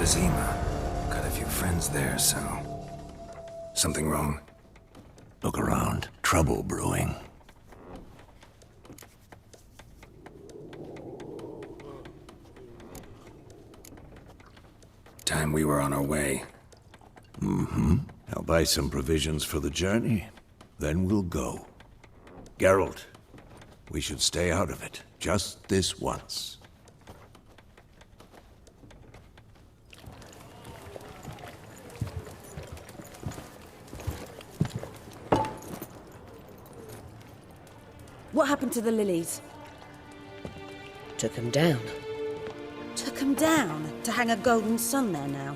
Vizima. Got a few friends there, so... Something wrong? Look around. Trouble brewing. Time we were on our way. I'll buy some provisions for the journey, then we'll go. Geralt, we should stay out of it, just this once. What happened to the lilies? Took him down. Took them down to hang a golden sun there now.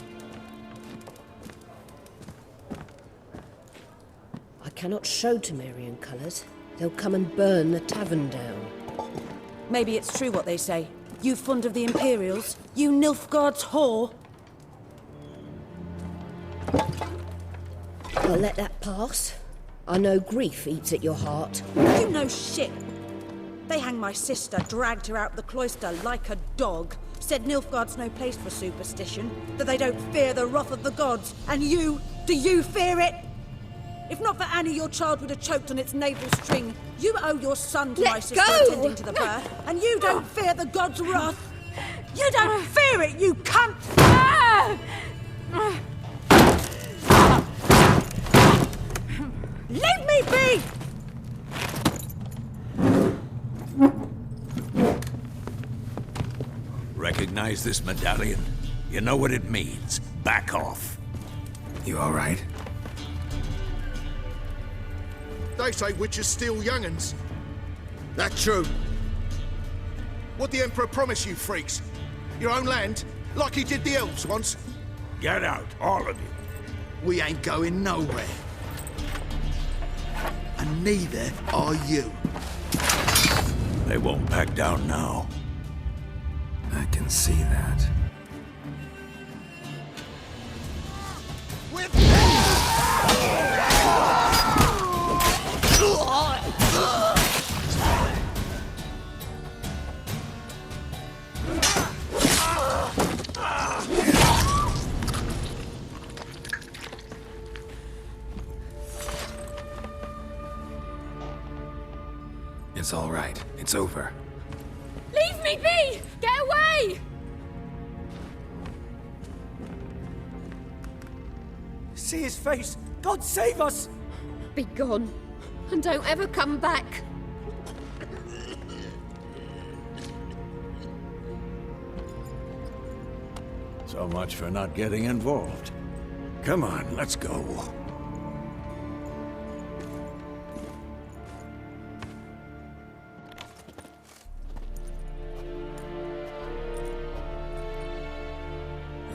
I cannot show Temerian colours. They'll come and burn the tavern down. Maybe it's true what they say. You fond of the Imperials? You Nilfgaard's whore? I'll let that pass. I know grief eats at your heart. You know shit. They hanged my sister, dragged her out the cloister like a dog. Said Nilfgaard's no place for superstition, that they don't fear the wrath of the gods. And you, do you fear it? If not for Annie, your child would have choked on its navel string. You owe your son to my sister attending to the birth, and you don't fear the gods' wrath. You don't fear it, you cunt! Leave me be! Recognize this medallion? You know what it means. Back off. You alright? They say witches steal young'uns. That true? What the Emperor promise you, freaks? Your own land? Like he did the elves once? Get out, all of you. We ain't going nowhere. And neither are you. They won't back down now. I can see that. It's all right. It's over. Leave me be! Get away! See his face! God save us! Be gone, and don't ever come back. So much for not getting involved. Come on, let's go.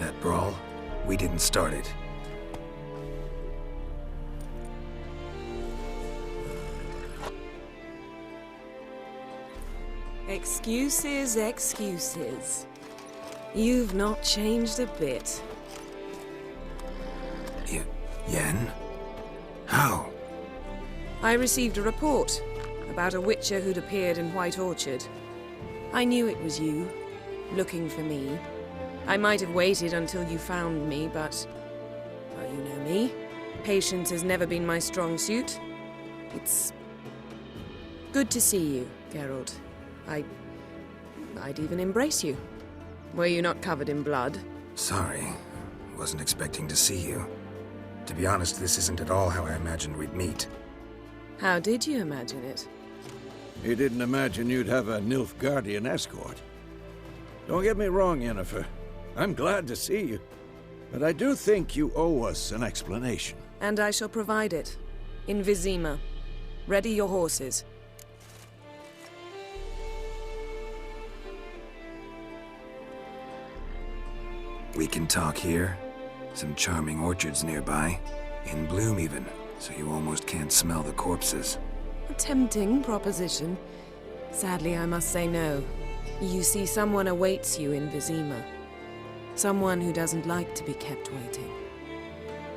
That brawl, we didn't start it. Excuses, excuses. You've not changed a bit. Yen? How? I received a report about a witcher who'd appeared in White Orchard. I knew it was you, looking for me. I might have waited until you found me, but... well, you know me. Patience has never been my strong suit. It's... good to see you, Geralt. I'd even embrace you. Were you not covered in blood? Sorry. Wasn't expecting to see you. To be honest, this isn't at all how I imagined we'd meet. How did you imagine it? You didn't imagine you'd have a Nilfgaardian escort. Don't get me wrong, Yennefer. I'm glad to see you. But I do think you owe us an explanation. And I shall provide it. In Vizima. Ready your horses. We can talk here. Some charming orchards nearby. In bloom even, so you almost can't smell the corpses. A tempting proposition. Sadly, I must say no. You see, someone awaits you in Vizima. Someone who doesn't like to be kept waiting.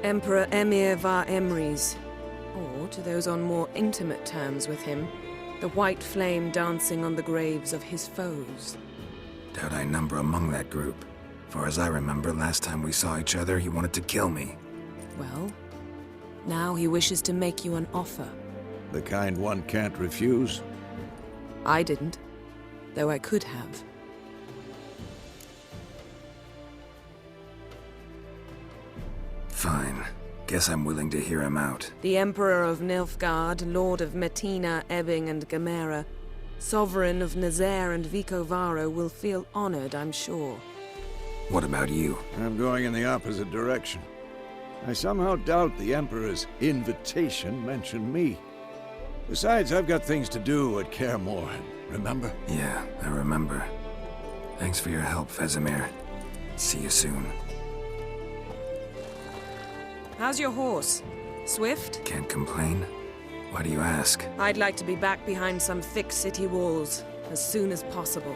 Emperor Emir var Emreis. Or, to those on more intimate terms with him, the white flame dancing on the graves of his foes. Doubt I number among that group. Far as I remember, last time we saw each other, he wanted to kill me. Well, now he wishes to make you an offer. The kind one can't refuse. I didn't, though I could have. Fine. Guess I'm willing to hear him out. The Emperor of Nilfgaard, Lord of Metina, Ebbing, and Gamera, Sovereign of Nazaire and Vicovaro will feel honored, I'm sure. What about you? I'm going in the opposite direction. I somehow doubt the Emperor's invitation mentioned me. Besides, I've got things to do at Kaer Morhen, remember? Yeah, I remember. Thanks for your help, Vesemir. See you soon. How's your horse? Swift? Can't complain. Why do you ask? I'd like to be back behind some thick city walls as soon as possible.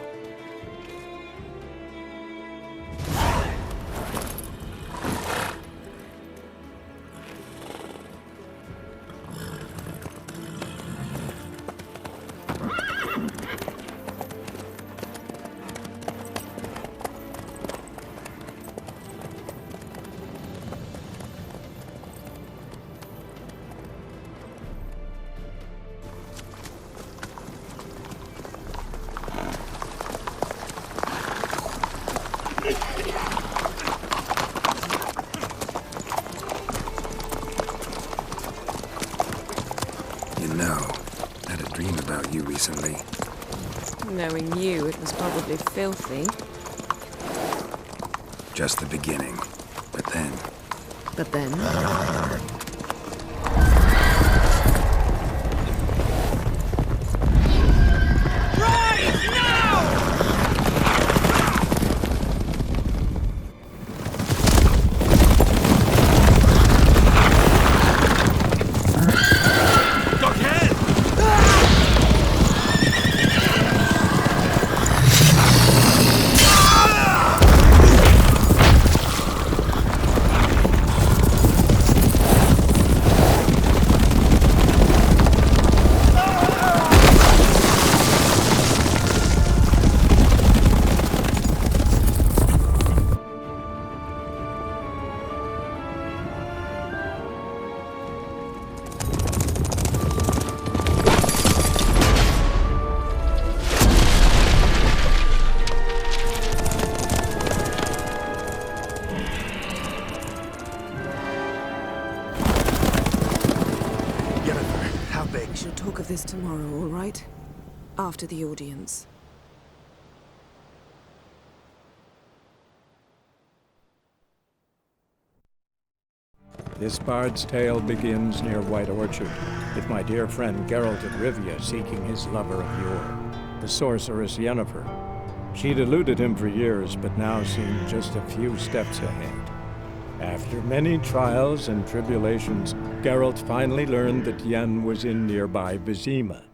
You know, I had a dream about you recently. Knowing you, it was probably filthy. Just the beginning. But then... But then... We shall talk of this tomorrow, all right? After the audience. This bard's tale begins near White Orchard, with my dear friend Geralt of Rivia seeking his lover of yore, the sorceress Yennefer. She'd eluded him for years, but now seemed just a few steps ahead. After many trials and tribulations, Geralt finally learned that Yen was in nearby Vizima.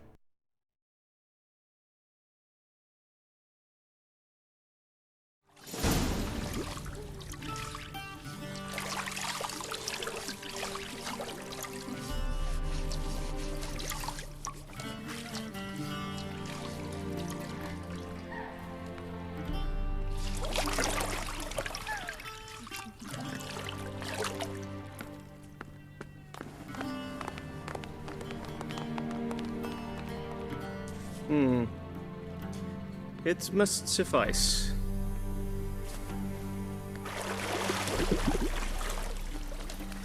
It must suffice.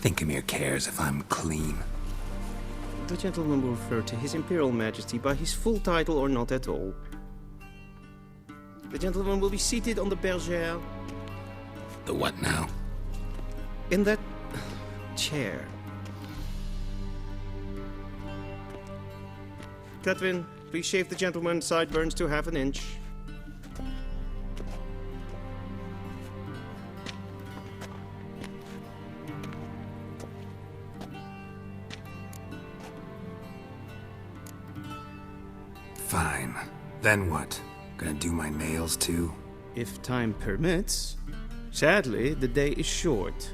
Thinkamir cares if I'm clean. The gentleman will refer to His Imperial Majesty by his full title or not at all. The gentleman will be seated on the bergère. The what now? In that chair. Cletwin, please shave the gentleman's sideburns to half an inch. Fine. Then what? Gonna do my nails too? If time permits. Sadly, the day is short,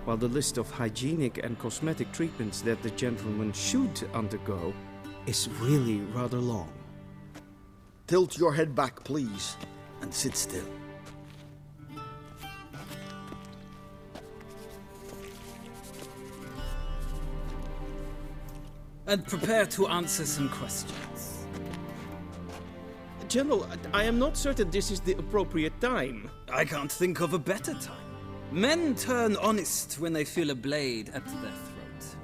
while the list of hygienic and cosmetic treatments that the gentleman should undergo is really rather long. Tilt your head back, please, and sit still. and prepare to answer some questions. General, I am not certain this is the appropriate time. I can't think of a better time. Men turn honest when they feel a blade at their throat.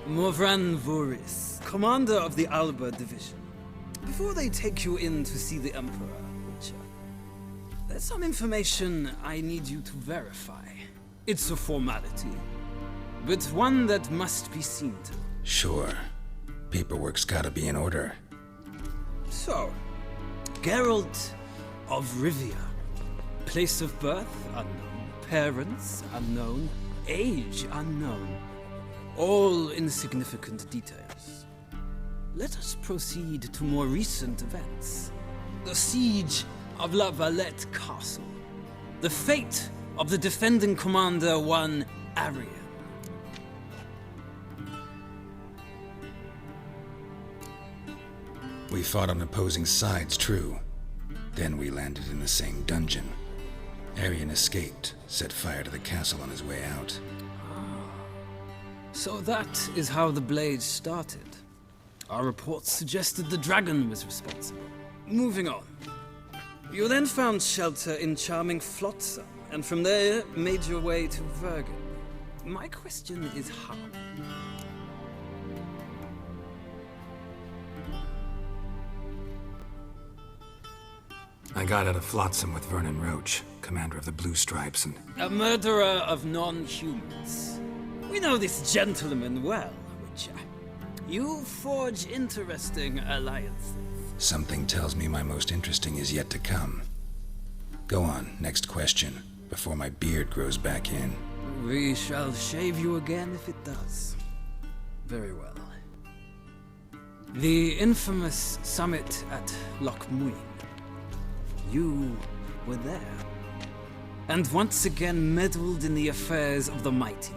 Morvran Voris, commander of the Alba Division. Before they take you in to see the Emperor, Witcher, there's some information I need you to verify. It's a formality, but one that must be seen to. Sure. Paperwork's gotta be in order. So, Geralt of Rivia. Place of birth unknown. Parents unknown. Age unknown. All insignificant details. Let us proceed to more recent events. The siege of La Valette Castle. The fate of the defending commander, one Arian. We fought on opposing sides, true. Then we landed in the same dungeon. Arian escaped, set fire to the castle on his way out. So that is how the Blade started. Our reports suggested the dragon was responsible. Moving on. You then found shelter in charming Flotsam, and from there made your way to Vergen. My question is how? I got out of Flotsam with Vernon Roach, commander of the Blue Stripes, and... A murderer of non-humans. We know this gentleman well, Witcher. You forge interesting alliances. Something tells me my most interesting is yet to come. Go on, next question, before my beard grows back in. We shall shave you again if it does. Very well. The infamous summit at Loch Muin. You were there. And once again meddled in the affairs of the mighty.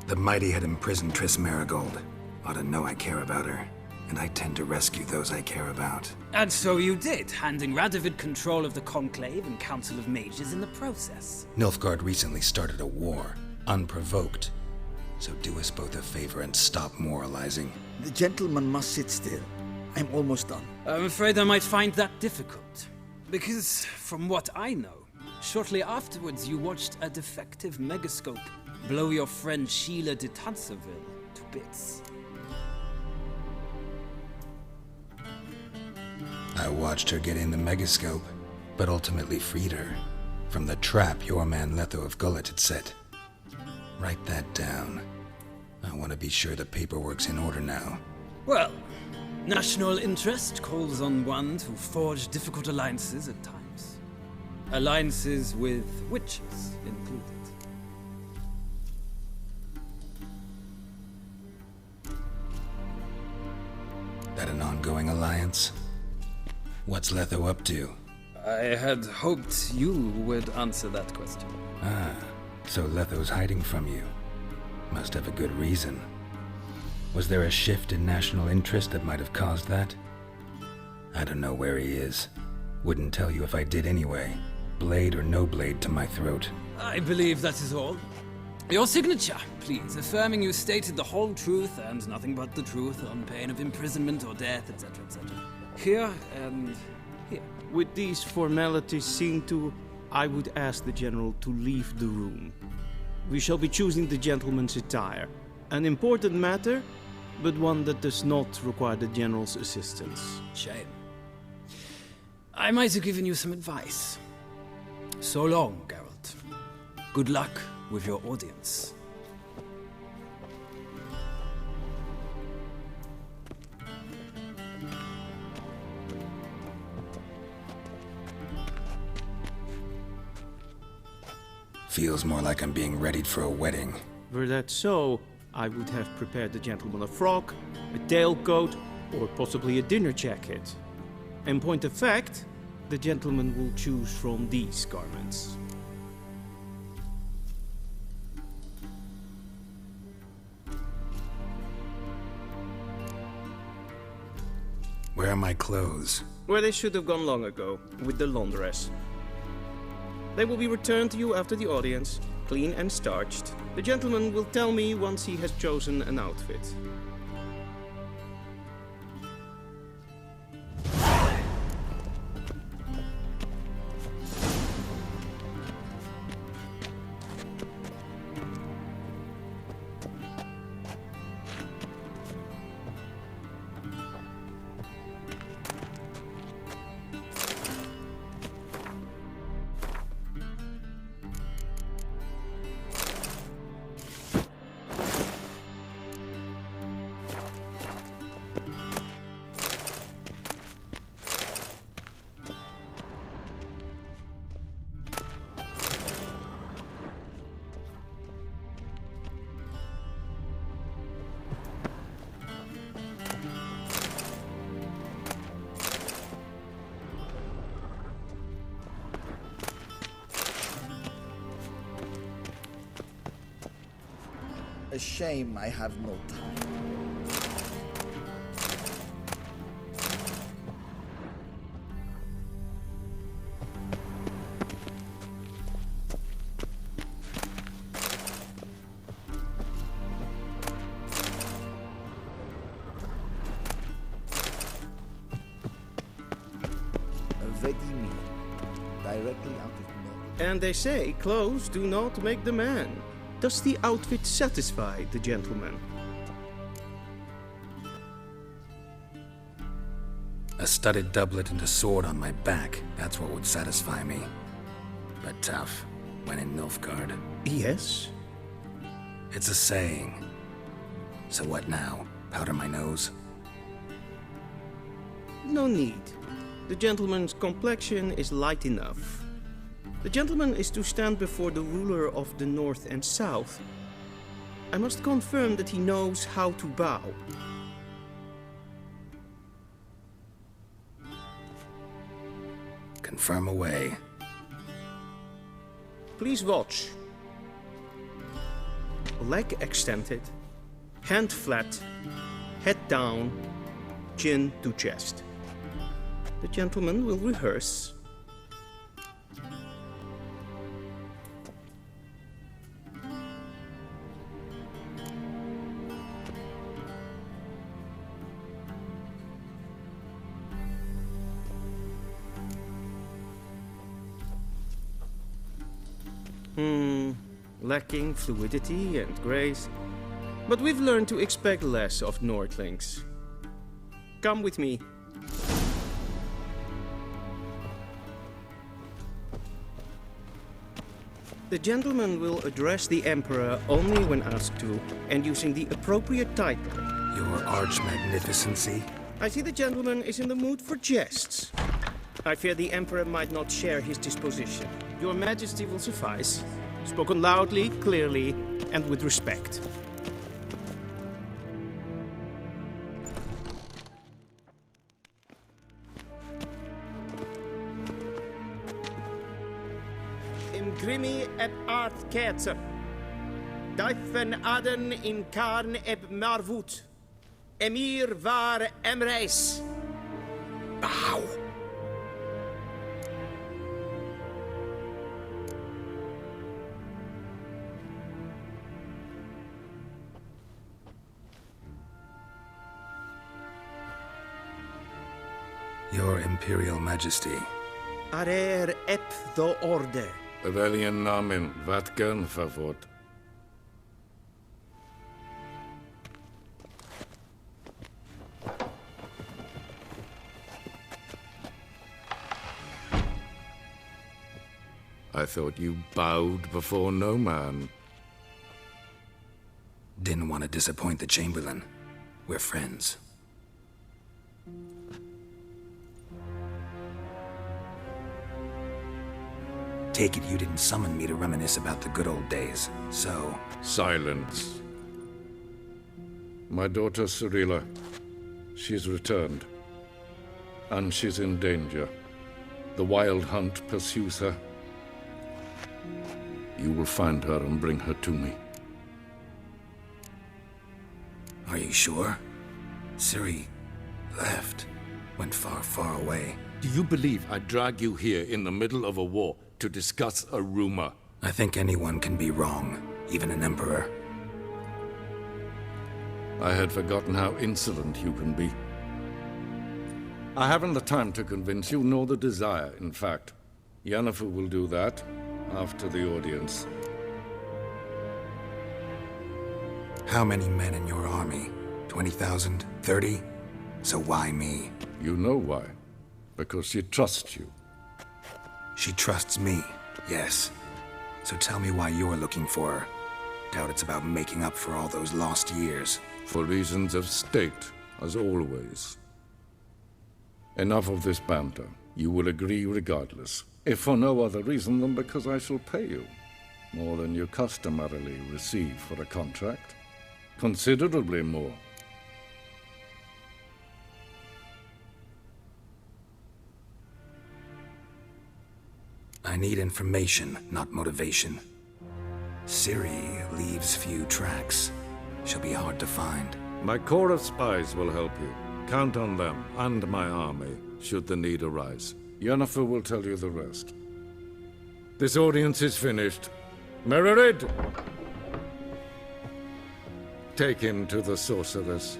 The mighty had imprisoned Triss Merigold. Ought to know I care about her, and I tend to rescue those I care about. And so you did, handing Radovid control of the Conclave and Council of Mages in the process. Nilfgaard recently started a war, unprovoked. So do us both a favor and stop moralizing. The gentleman must sit still. I'm almost done. I'm afraid I might find that difficult. Because, from what I know, shortly afterwards you watched a defective megascope blow your friend Sheila de Tanserville to bits. I watched her get in the megascope, but ultimately freed her from the trap your man Letho of Gullet had set. Write that down. I want to be sure the paperwork's in order now. Well, national interest calls on one to forge difficult alliances at times. Alliances with witches included. That an ongoing alliance? What's Letho up to? I had hoped you would answer that question. Ah, so Letho's hiding from you. Must have a good reason. Was there a shift in national interest that might have caused that? I don't know where he is. Wouldn't tell you if I did anyway. Blade or no blade to my throat. I believe that is all. Your signature, please, affirming you stated the whole truth and nothing but the truth on pain of imprisonment or death, etc., etc. Here and here. With these formalities seen to, I would ask the general to leave the room. We shall be choosing the gentleman's attire. An important matter, but one that does not require the general's assistance. Shame. I might have given you some advice. So long, Geralt. Good luck with your audience. Feels more like I'm being readied for a wedding. Were that so, I would have prepared the gentleman a frock, a tailcoat, or possibly a dinner jacket. In point of fact, the gentleman will choose from these garments. Where are my clothes? Where they should have gone long ago, with the laundress. They will be returned to you after the audience, clean and starched. The gentleman will tell me once he has chosen an outfit. A shame I have no time. Ready me, directly out of nowhere. And they say clothes do not make the man. Does the outfit satisfy the gentleman? A studded doublet and a sword on my back, that's what would satisfy me. But tough, when in Nilfgaard. Yes. It's a saying. So what now? Powder my nose? No need. The gentleman's complexion is light enough. The gentleman is to stand before the ruler of the North and South. I must confirm that he knows how to bow. Confirm away. Please watch. Leg extended, hand flat, head down, chin to chest. The gentleman will rehearse. Lacking fluidity and grace. But we've learned to expect less of Nordlings. Come with me. The gentleman will address the Emperor only when asked to, and using the appropriate title. Your Arch-Magnificency? I see the gentleman is in the mood for jests. I fear the Emperor might not share his disposition. Your Majesty will suffice. Spoken loudly, clearly, and with respect. Imgrimi eb art ketzer. Duifen aden in karn eb marvoet. Emir var emreis. Bow. Your Imperial Majesty. Arer ep the orde. Weljen namen, wat kan favort? I thought you bowed before no man. Didn't want to disappoint the Chamberlain. We're friends. Take it you didn't summon me to reminisce about the good old days, so... Silence. My daughter Cirilla, she's returned. And she's in danger. The Wild Hunt pursues her. You will find her and bring her to me. Are you sure? Ciri left. went far, far away. Do you believe I'd drag you here in the middle of a war to discuss a rumor? I think anyone can be wrong, even an emperor. I had forgotten how insolent you can be. I haven't the time to convince you, nor the desire, in fact. Yennefer will do that after the audience. How many men in your army? 20,000? 30? So why me? You know why. Because she trusts you. She trusts me, yes. So tell me why you're looking for her. Doubt it's about making up for all those lost years. For reasons of state, as always. Enough of this banter. You will agree regardless. If for no other reason than because I shall pay you. More than you customarily receive for a contract. Considerably more. I need information, not motivation. Ciri leaves few tracks. She'll be hard to find. My corps of spies will help you. Count on them, and my army, should the need arise. Yennefer will tell you the rest. This audience is finished. Mererid! Take him to the sorceress.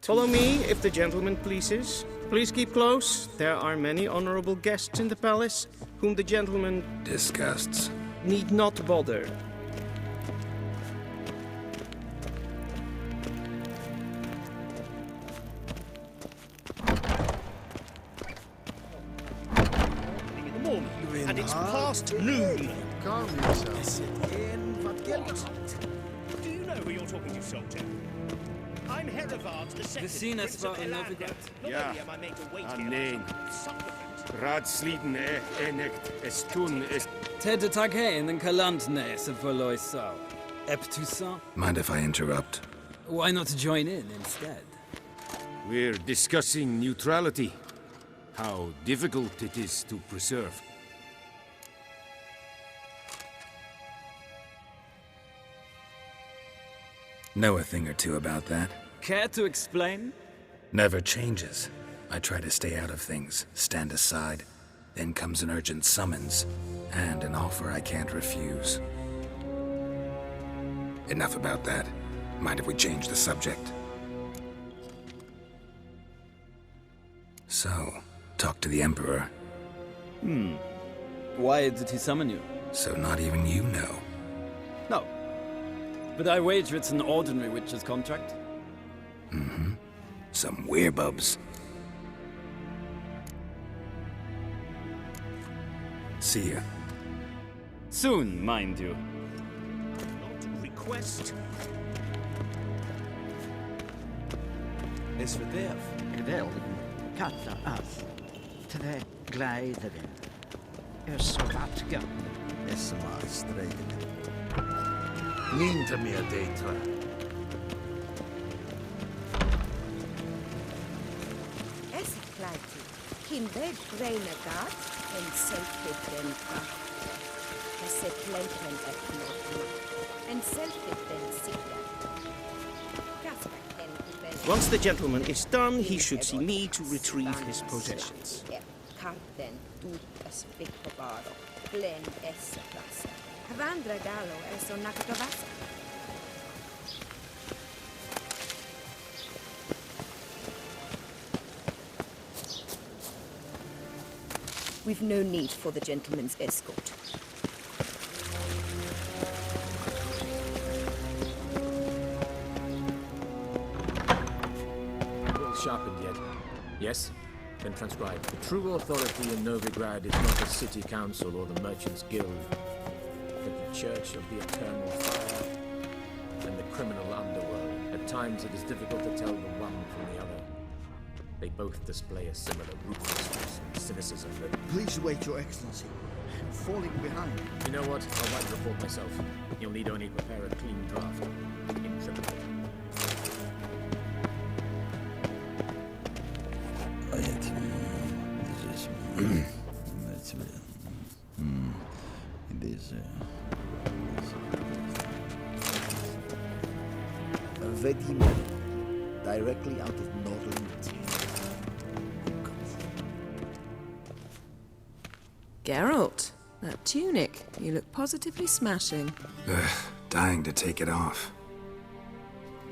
Follow me, if the gentleman pleases. Please keep close. There are many honorable guests in the palace, whom the gentleman disgusts. Need not bother. In the morning, and it's past noon. Calm yourself. Do you know who you're talking to, soldier? I'm Herivard the Second. Gesehen, es war in Novigrad. Ja, nein. Ratsliden nicht es tun es. Ted tag hen yn Calandnes y fylwy saw. Eptusa? Mind if I interrupt? Why not join in instead? We're discussing neutrality. How difficult it is to preserve. Know a thing or two about that? Care to explain? Never changes. I try to stay out of things, stand aside. Then comes an urgent summons, and an offer I can't refuse. Enough about that. Mind if we change the subject? So, talk to the Emperor. Why did he summon you? So not even you know. No. But I wager it's an ordinary witcher's contract. Mm-hmm. Some werebubs. See ya. Soon, mind you. Not request. Es verderf, geweld, kalla af, tre gleideren. Så vatka. Esma strägen. Inte mer dejtra. Esklaiti, kindred greina gat, en selfitren gat. Eseklenten etnotma, en selfitren sikla. Once the gentleman is done, he should see me to retrieve his possessions. Karten tutas piccobaro, plen essa plasa. Havandra galo eso nakatavasa. We've no need for the gentleman's escort. Well sharpened yet. Yes? Then transcribe. The true authority in Novigrad is not the city council or the merchants' guild, but the church of the eternal fire and the criminal underworld. At times it is difficult to tell the one from the other. They both display a similar ruthlessness and cynicism that... Please wait, Your Excellency. I'm falling behind. You know what? I'll write the report myself. You'll need only prepare a clean draft. In Tripoli. busy. A Vedimel, directly out of northern Italy. Geralt, that tunic. You look positively smashing. Dying to take it off.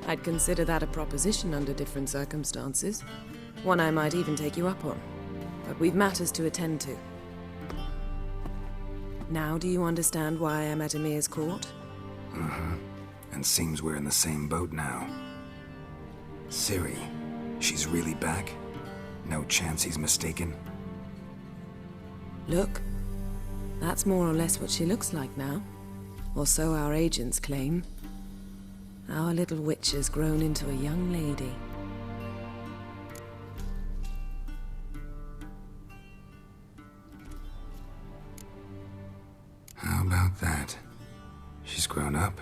I'd consider that a proposition under different circumstances. One I might even take you up on. But we've matters to attend to. Now do you understand why I'm at Emir's court? Mm-hmm. And seems we're in the same boat now. Ciri, she's really back? No chance he's mistaken? Look, that's more or less what she looks like now. Or so our agents claim. Our little witch has grown into a young lady. How about that? She's grown up?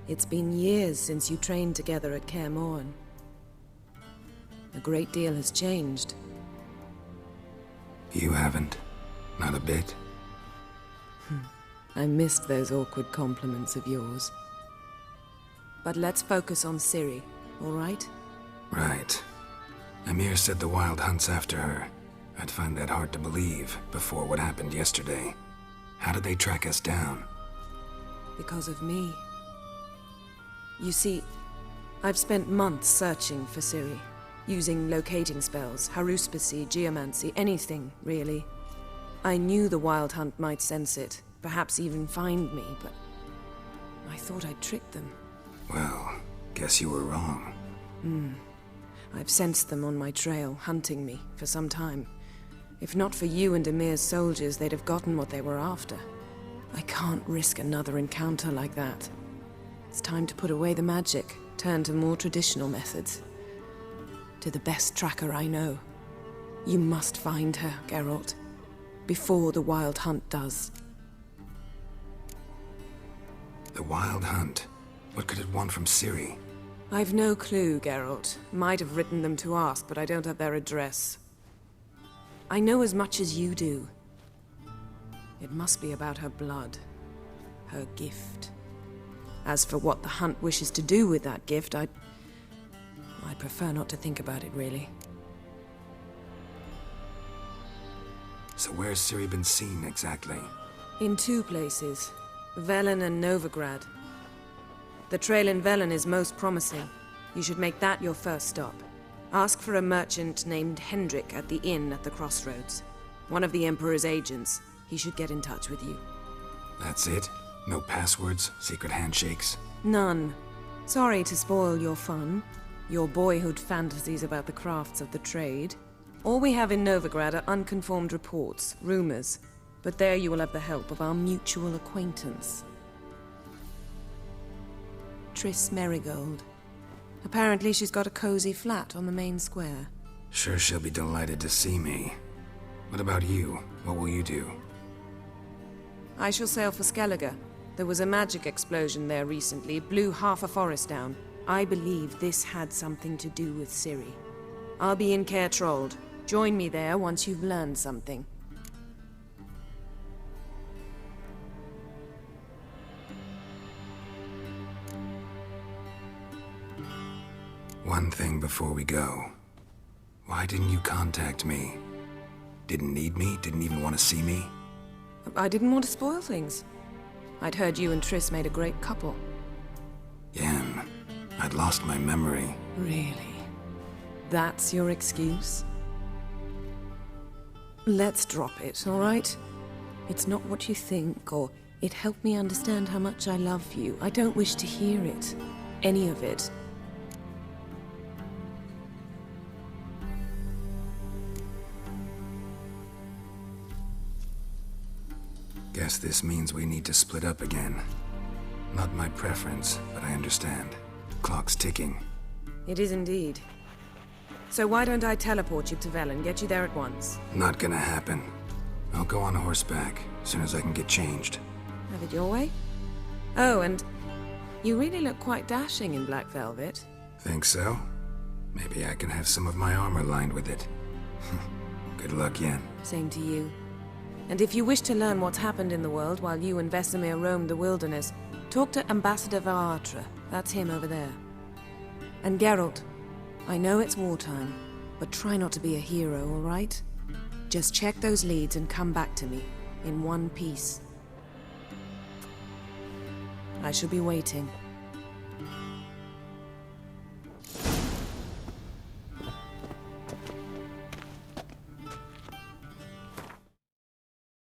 It's been years since you trained together at Kaer Morhen. A great deal has changed. You haven't? Not a bit? I missed those awkward compliments of yours. But let's focus on Ciri, all right? Right. Emir said the Wild Hunt's after her. I'd find that hard to believe before what happened yesterday. How did they track us down? Because of me. You see, I've spent months searching for Ciri, using locating spells, haruspicy, geomancy, anything, really. I knew the Wild Hunt might sense it, perhaps even find me, but I thought I'd tricked them. Well, guess you were wrong. I've sensed them on my trail, hunting me, for some time. If not for you and Emir's soldiers, they'd have gotten what they were after. I can't risk another encounter like that. It's time to put away the magic, turn to more traditional methods. To the best tracker I know. You must find her, Geralt. Before the Wild Hunt does. The Wild Hunt? What could it want from Ciri? I've no clue, Geralt. Might have written them to ask, but I don't have their address. I know as much as you do. It must be about her blood. Her gift. As for what the Hunt wishes to do with that gift, I prefer not to think about it, really. So where's Ciri been seen, exactly? In two places. Velen and Novigrad. The trail in Velen is most promising. You should make that your first stop. Ask for a merchant named Hendrik at the inn at the crossroads. One of the Emperor's agents. He should get in touch with you. That's it? No passwords? Secret handshakes? None. Sorry to spoil your fun. Your boyhood fantasies about the crafts of the trade. All we have in Novigrad are unconfirmed reports, rumors. But there you will have the help of our mutual acquaintance. Triss Merigold. Apparently she's got a cozy flat on the main square. Sure she'll be delighted to see me. What about you? What will you do? I shall sail for Skellige. There was a magic explosion there recently, blew half a forest down. I believe this had something to do with Ciri. I'll be in Caer Trolde. Join me there once you've learned something. One thing before we go. Why didn't you contact me? Didn't need me? Didn't even want to see me? I didn't want to spoil things. I'd heard you and Triss made a great couple. Yen, I'd lost my memory. Really? That's your excuse? Let's drop it, all right? It's not what you think, or it helped me understand how much I love you. I don't wish to hear it. Any of it. Guess this means we need to split up again. Not my preference, but I understand. Clock's ticking. It is indeed. So why don't I teleport you to Velen, get you there at once? Not gonna happen. I'll go on horseback, as soon as I can get changed. Have it your way? Oh, and you really look quite dashing in black velvet. Think so? Maybe I can have some of my armor lined with it. Good luck, Yen. Same to you. And if you wish to learn what's happened in the world while you and Vesemir roamed the wilderness, talk to Ambassador Varatra. That's him over there. And Geralt, I know it's wartime, but try not to be a hero, all right? Just check those leads and come back to me, in one piece. I shall be waiting.